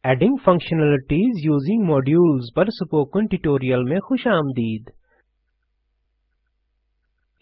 Adding functionalities using modules पर spoken tutorial में खुशामदीद।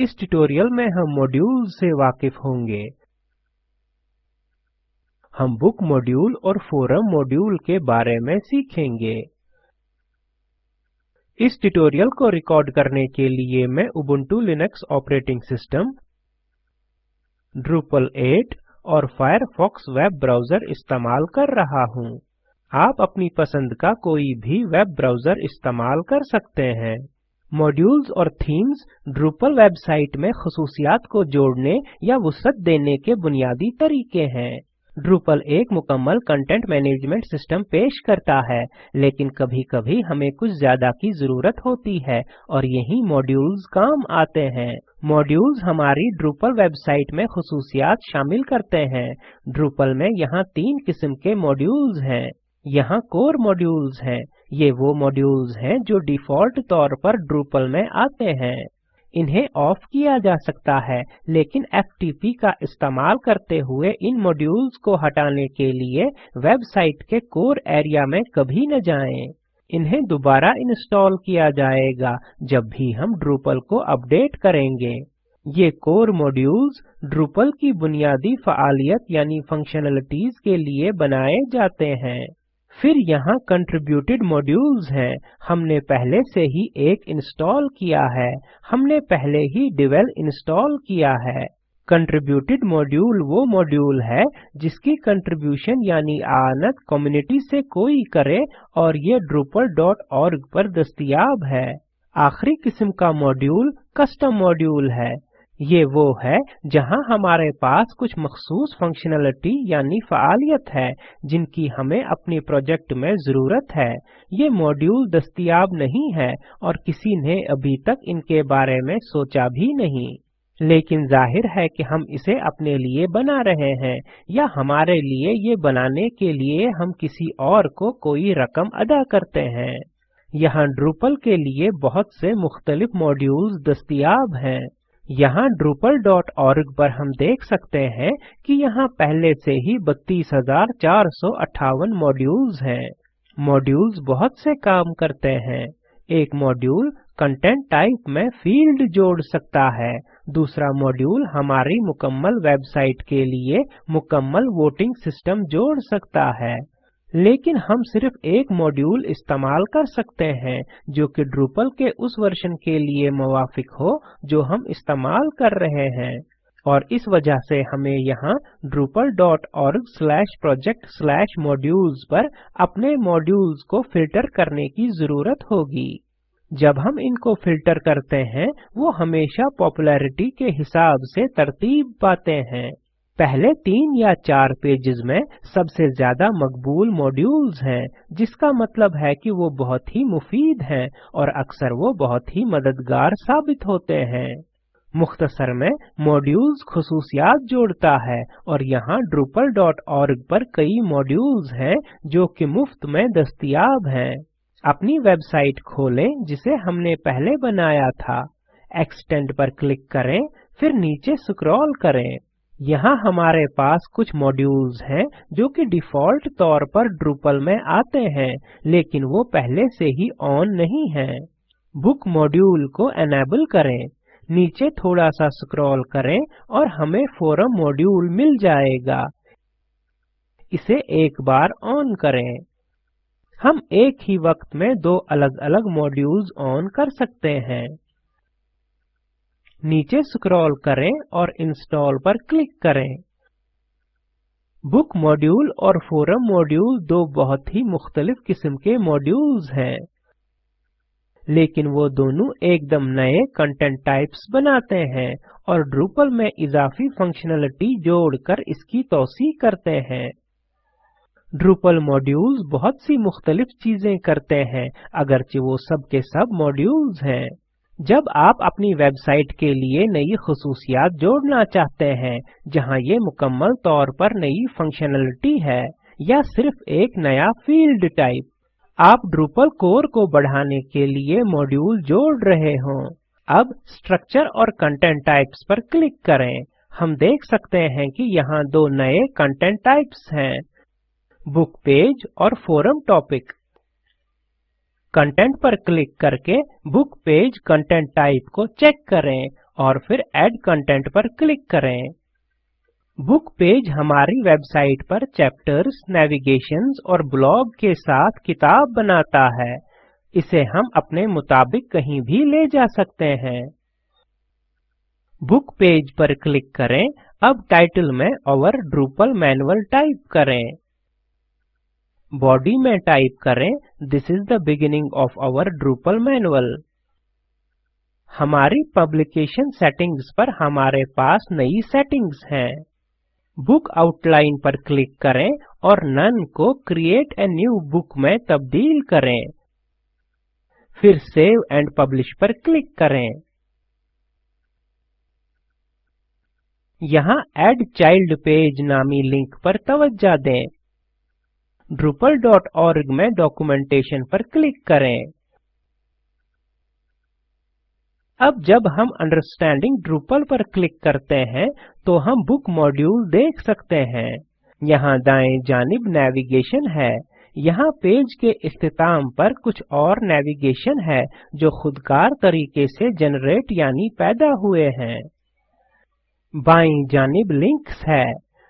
इस ट्यूटोरियल में हम मॉड्यूल्स से वाकिफ होंगे। हम बुक मॉड्यूल और फोरम मॉड्यूल के बारे में सीखेंगे। इस ट्यूटोरियल को रिकॉर्ड करने के लिए मैं Ubuntu Linux operating system, Drupal 8 और फायरफॉक्स वेब ब्राउज़र इस्तेमाल कर रहा हूँ। आप अपनी पसंद का कोई भी वेब ब्राउज़र इस्तेमाल कर सकते हैं। मॉड्यूल्स और थीम्स Drupal वेबसाइट में खसूसियात को जोड़ने या वुसअत देने के बुनियादी तरीके हैं। Drupal एक मुकम्मल कंटेंट मैनेजमेंट सिस्टम पेश करता है, लेकिन कभी-कभी हमें कुछ ज्यादा की जरूरत होती है और यही मॉड्यूल्स काम आते हैं। मॉड्यूल्स हमारी Drupal वेबसाइट में खसूसियात शामिल करते हैं। Drupal में यहाँ 3 किस्म के मॉड्यूल्स हैं। यहाँ कोर मॉड्यूल्स हैं। ये वो मॉड्यूल्स हैं जो डिफ़ॉल्ट तौर पर Drupal में आते हैं। इन्हें ऑफ किया जा सकता है, लेकिन FTP का इस्तेमाल करते हुए इन मॉड्यूल्स को हटाने के लिए वेबसाइट के कोर एरिया में कभी न जाएं। इन्हें दोबारा इंस्टॉल किया जाएगा जब भी हम Drupal को अपडेट करेंगे। ये कोर मॉड्यूल्स Drupal की बुनियादी फ़ालियत यानी फंक्शनलिटीज के लिए बनाए जाते हैं। फिर यहाँ कंट्रीब्यूटेड मॉड्यूल्स हैं। हमने पहले से ही एक इंस्टॉल किया है। हमने पहले ही Devel इंस्टॉल किया है। कंट्रीब्यूटेड मॉड्यूल वो मॉड्यूल है जिसकी कंट्रीब्यूशन यानी आनत कम्युनिटी से कोई करे और ये Drupal.org पर दस्तयाब है। आखिरी किस्म का मॉड्यूल कस्टम मॉड्यूल है। ये वो है जहां हमारे पास कुछ मखसूस फंक्शनलिटी यानी फ़ालियत है जिनकी हमें अपने प्रोजेक्ट में जरूरत है। ये मॉड्यूल दस्तयाब नहीं है और किसी ने अभी तक इनके बारे में सोचा भी नहीं, लेकिन जाहिर है कि हम इसे अपने लिए बना रहे हैं या हमारे लिए ये बनाने के लिए हम किसी और को कोई रकम अदा करते हैं। यहाँ Drupal के लिए बहुत से मुख्तलिफ मॉड्यूल्स दस्तयाब हैं। यहाँ Drupal.org पर हम देख सकते हैं कि यहाँ पहले से ही 32,458 मॉड्यूल्स हैं। मॉड्यूल्स बहुत से काम करते हैं। एक मॉड्यूल कंटेंट टाइप में फील्ड जोड़ सकता है। दूसरा मॉड्यूल हमारी मुकम्मल वेबसाइट के लिए मुकम्मल वोटिंग सिस्टम जोड़ सकता है। लेकिन हम सिर्फ एक मॉड्यूल इस्तेमाल कर सकते हैं जो कि Drupal के उस वर्जन के लिए मुवाफिक हो जो हम इस्तेमाल कर रहे हैं, और इस वजह से हमें यहाँ drupal.org/project/modules पर अपने मॉड्यूल्स को फिल्टर करने की जरूरत होगी। जब हम इनको फिल्टर करते हैं वो हमेशा पॉपुलैरिटी के हिसाब से तरतीब पाते हैं। पहले 3 या 4 पेजेस में सबसे ज्यादा मकबूल मॉड्यूल्स हैं, जिसका मतलब है कि वो बहुत ही मुफीद हैं और अक्सर वो बहुत ही मददगार साबित होते हैं। मुख्तसर में मॉड्यूल्स खसूसियात जोड़ता है और यहाँ Drupal.org पर कई मॉड्यूल्स हैं जो कि मुफ्त में दस्तयाब हैं। अपनी वेबसाइट खोलें जिसे हमने पहले बनाया था। एक्सटेंड पर क्लिक करें, फिर नीचे स्क्रॉल करें। यहाँ हमारे पास कुछ मॉड्यूल्स हैं जो कि डिफ़ॉल्ट तौर पर Drupal में आते हैं, लेकिन वो पहले से ही ऑन नहीं हैं। बुक मॉड्यूल को एनेबल करें, नीचे थोड़ा सा स्क्रॉल करें और हमें फोरम मॉड्यूल मिल जाएगा। इसे एक बार ऑन करें। हम एक ही वक्त में 2 अलग-अलग मॉड्यूल्स ऑन कर सकते हैं। नीचे स्क्रॉल करें और इंस्टॉल पर क्लिक करें। बुक मॉड्यूल और फोरम मॉड्यूल 2 बहुत ही मुख्तलिफ किस्म के मॉड्यूल्स हैं, लेकिन वो दोनों एकदम नए कंटेंट टाइप्स बनाते हैं और Drupal में इजाफी फंक्शनलिटी जोड़कर इसकी तौसीह करते हैं। Drupal मॉड्यूल्स बहुत सी मुख्तलिफ चीजें करते हैं, अगरचे वो सब के सब मॉड्यूल्स हैं। जब आप अपनी वेबसाइट के लिए नई खसूसियात जोड़ना चाहते हैं जहां ये मुकम्मल तौर पर नई फंक्शनलिटी है या सिर्फ एक नया फील्ड टाइप, आप Drupal कोर को बढ़ाने के लिए मॉड्यूल जोड़ रहे हों। अब स्ट्रक्चर और कंटेंट टाइप्स पर क्लिक करें। हम देख सकते हैं कि यहाँ 2 नए कंटेंट टाइप्स हैं। बुक पेज और फोरम टॉपिक। कंटेंट पर क्लिक करके बुक पेज कंटेंट टाइप को चेक करें और फिर ऐड कंटेंट पर क्लिक करें। बुक पेज हमारी वेबसाइट पर चैप्टर्स, नेविगेशंस और ब्लॉग के साथ किताब बनाता है। इसे हम अपने मुताबिक कहीं भी ले जा सकते हैं। बुक पेज पर क्लिक करें। अब टाइटल में आवर ड्रूपल मैनुअल टाइप करें। बॉडी में टाइप करें this is the beginning of our Drupal manual. हमारी पब्लिकेशन सेटिंग्स पर हमारे पास नई सेटिंग्स हैं। बुक आउटलाइन पर क्लिक करें और नन को क्रिएट ए न्यू बुक में तब्दील करें। फिर सेव एंड पब्लिश पर क्लिक करें। यहाँ ऐड चाइल्ड पेज नामी लिंक पर तवज्जो दें। drupal.org में डॉक्यूमेंटेशन पर क्लिक करें। अब जब हम अंडरस्टैंडिंग ड्रूपल पर क्लिक करते हैं तो हम बुक मॉड्यूल देख सकते हैं। यहाँ दाएं जानिब नेविगेशन है। यहाँ पेज के इख्तिताम पर कुछ और नेविगेशन है जो खुदकार तरीके से जनरेट यानी पैदा हुए हैं। बाईं जानिब लिंक्स है।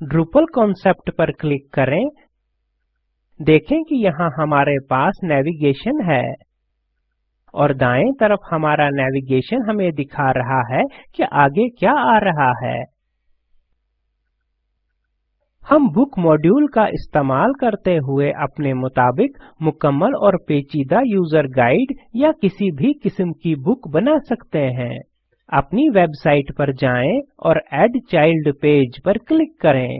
ड्रूपल कॉन्सेप्ट पर क्लिक करें। देखें कि यहाँ हमारे पास नेविगेशन है और दाएं तरफ हमारा नेविगेशन हमें दिखा रहा है कि आगे क्या आ रहा है। हम बुक मॉड्यूल का इस्तेमाल करते हुए अपने मुताबिक मुकम्मल और पेचीदा यूजर गाइड या किसी भी किस्म की बुक बना सकते हैं। अपनी वेबसाइट पर जाएं और ऐड चाइल्ड पेज पर क्लिक करें।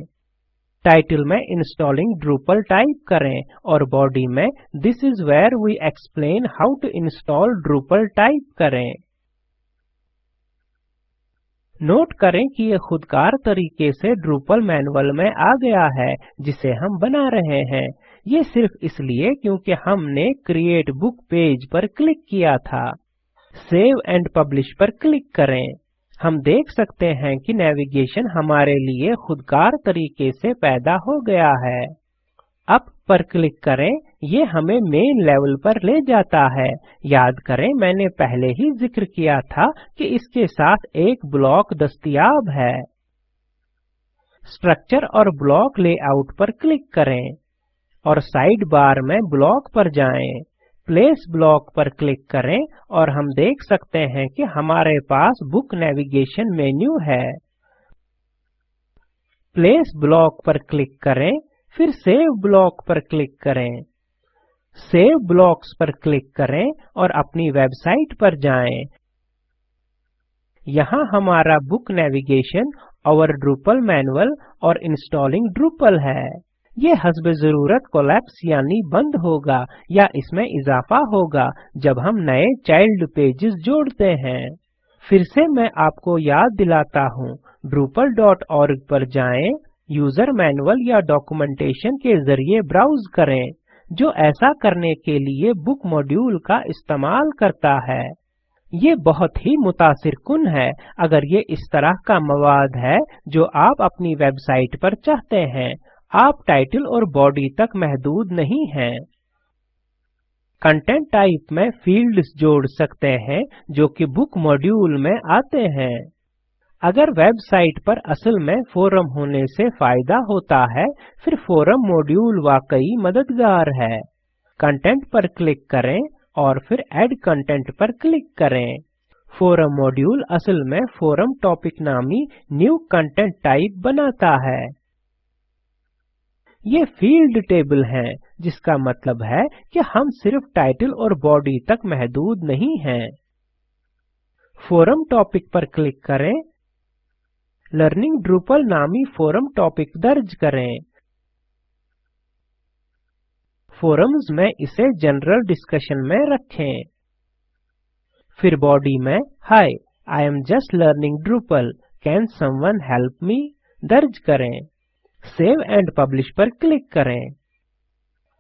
टाइटल में इंस्टॉलिंग ड्रूपल टाइप करें और बॉडी में this is where we explain how to install Drupal type करें। नोट करें कि ये खुदकार तरीके से ड्रूपल मैनुअल में आ गया है जिसे हम बना रहे हैं। ये सिर्फ इसलिए क्योंकि हमने क्रिएट बुक पेज पर क्लिक किया था। सेव एंड पब्लिश पर क्लिक करें। हम देख सकते हैं कि नेविगेशन हमारे लिए खुदकार तरीके से पैदा हो गया है। अप पर क्लिक करें। ये हमें मेन लेवल पर ले जाता है। याद करें मैंने पहले ही जिक्र किया था कि इसके साथ एक ब्लॉक दस्तयाब है। स्ट्रक्चर और ब्लॉक लेआउट पर क्लिक करें और साइड बार में ब्लॉक पर जाएं। प्लेस ब्लॉक पर क्लिक करें और हम देख सकते हैं कि हमारे पास बुक नेविगेशन मेन्यू है। प्लेस ब्लॉक पर क्लिक करें, फिर सेव ब्लॉक पर क्लिक करें। सेव ब्लॉक्स पर क्लिक करें और अपनी वेबसाइट पर जाएं। यहाँ हमारा book navigation, our Drupal manual और इंस्टॉलिंग ड्रूपल है। ये हस्ब ज़रूरत कोलैप्स यानी बंद होगा या इसमें इजाफा होगा जब हम नए चाइल्ड पेजेस जोड़ते हैं। फिर से मैं आपको याद दिलाता हूँ, drupal.org पर जाएं, यूजर मैनुअल या डॉक्यूमेंटेशन के जरिए ब्राउज करें, जो ऐसा करने के लिए बुक मॉड्यूल का इस्तेमाल करता है। ये बहुत ही मुतासिरकुन है अगर ये इस तरह का मवाद है जो आप अपनी वेबसाइट पर चाहते हैं। आप टाइटल और बॉडी तक महदूद नहीं हैं। कंटेंट टाइप में फील्ड्स जोड़ सकते हैं जो कि बुक मॉड्यूल में आते हैं। अगर वेबसाइट पर असल में फोरम होने से फायदा होता है, फिर फोरम मॉड्यूल वाकई मददगार है। कंटेंट पर क्लिक करें और फिर ऐड कंटेंट पर क्लिक करें। फोरम मॉड्यूल असल में फोरम टॉपिक नामी न्यू कंटेंट टाइप बनाता है। ये फील्ड टेबल हैं, जिसका मतलब है कि हम सिर्फ टाइटल और बॉडी तक महदूद नहीं हैं। फोरम टॉपिक पर क्लिक करें। लर्निंग ड्रूपल नामी फोरम टॉपिक दर्ज करें। फोरम्स में इसे जनरल डिस्कशन में रखें। फिर बॉडी में hi, I am just learning Drupal, can someone help me दर्ज करें। सेव एंड पब्लिश पर क्लिक करें।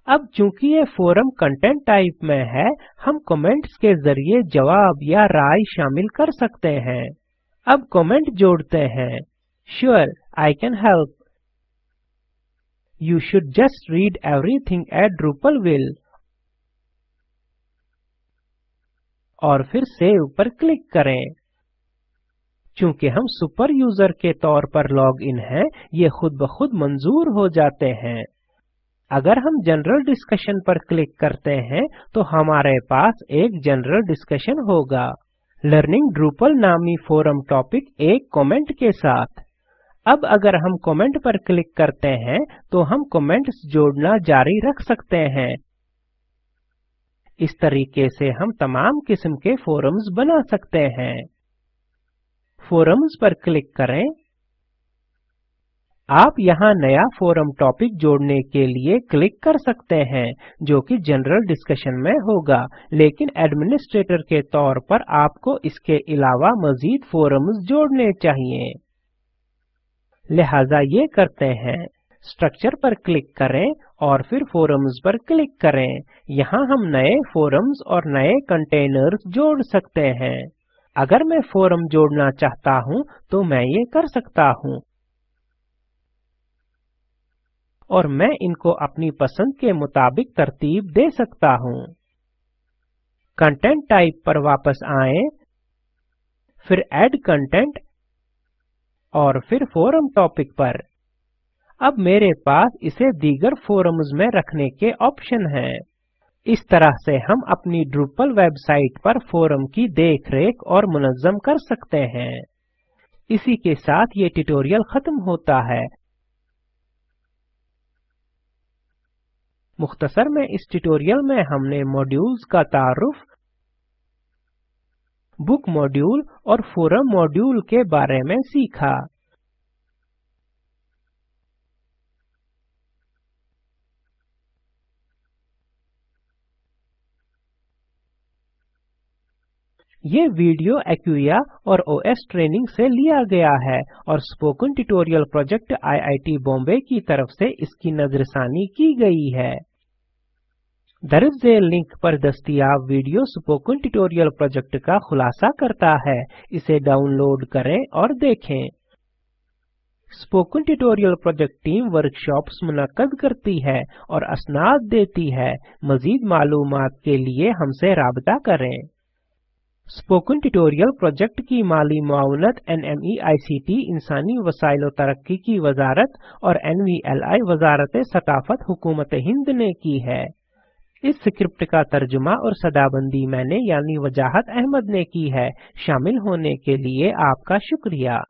अब चूंकि ये फोरम कंटेंट टाइप में है, हम कमेंट्स के जरिए जवाब या राय शामिल कर सकते हैं। अब कमेंट जोड़ते हैं। Sure, I can help. You should just read everything at Drupal will. और फिर सेव पर क्लिक करें। चूंकि हम सुपर यूजर के तौर पर लॉग इन हैं, ये खुद ब खुद मंजूर हो जाते हैं। अगर हम जनरल डिस्कशन पर क्लिक करते हैं तो हमारे पास एक जनरल डिस्कशन होगा। लर्निंग ड्रूपल नामी फोरम टॉपिक एक कमेंट के साथ। अब अगर हम कमेंट पर क्लिक करते हैं तो हम कमेंट्स जोड़ना जारी रख सकते हैं। इस तरीके से हम तमाम किस्म के फोरम्स बना सकते हैं। फोरम्स पर क्लिक करें। आप यहाँ नया फोरम टॉपिक जोड़ने के लिए क्लिक कर सकते हैं, जो कि जनरल डिस्कशन में होगा, लेकिन एडमिनिस्ट्रेटर के तौर पर आपको इसके अलावा मजीद फोरम्स जोड़ने चाहिए। लिहाजा ये करते हैं, स्ट्रक्चर पर क्लिक करें और फिर फोरम्स पर क्लिक करें। यहाँ हम नए फोरम्स और नए कंटेनर्स जोड़ सकते हैं। अगर मैं फोरम जोड़ना चाहता हूँ तो मैं ये कर सकता हूँ और मैं इनको अपनी पसंद के मुताबिक तरतीब दे सकता हूँ। कंटेंट टाइप पर वापस आएं, फिर ऐड कंटेंट और फिर फोरम टॉपिक पर। अब मेरे पास इसे दीगर फोरम्स में रखने के ऑप्शन हैं। इस तरह से हम अपनी ड्रूपल वेबसाइट पर फोरम की देखरेख और मुनज़्ज़म कर सकते हैं। इसी के साथ ये ट्यूटोरियल खत्म होता है। मुख्तसर में इस ट्यूटोरियल में हमने मॉड्यूल्स का तारुफ, बुक मॉड्यूल और फोरम मॉड्यूल के बारे में सीखा। ये वीडियो एक्विया और ओएस ट्रेनिंग से लिया गया है और spoken tutorial project IIT Bombay की तरफ से इसकी नजरसानी की गई है। दर्ज लिंक पर दस्तयाब वीडियो स्पोकन ट्यूटोरियल प्रोजेक्ट का खुलासा करता है। इसे डाउनलोड करें और देखें। Spoken tutorial project team workshops मुनक्कद करती है और असनाद देती है। मजीद मालूमात के लिए हमसे राबता करें। स्पोकन ट्यूटोरियल प्रोजेक्ट की माली मुआवनत NMEICT इंसानी वसाइल और तरक्की की वजारत और NVLI वजारत सकाफत हुकूमत हिंद ने की है। इस स्क्रिप्ट का तर्जुमा और सदाबंदी मैंने यानी वजाहत अहमद ने की है। शामिल होने के लिए आपका शुक्रिया।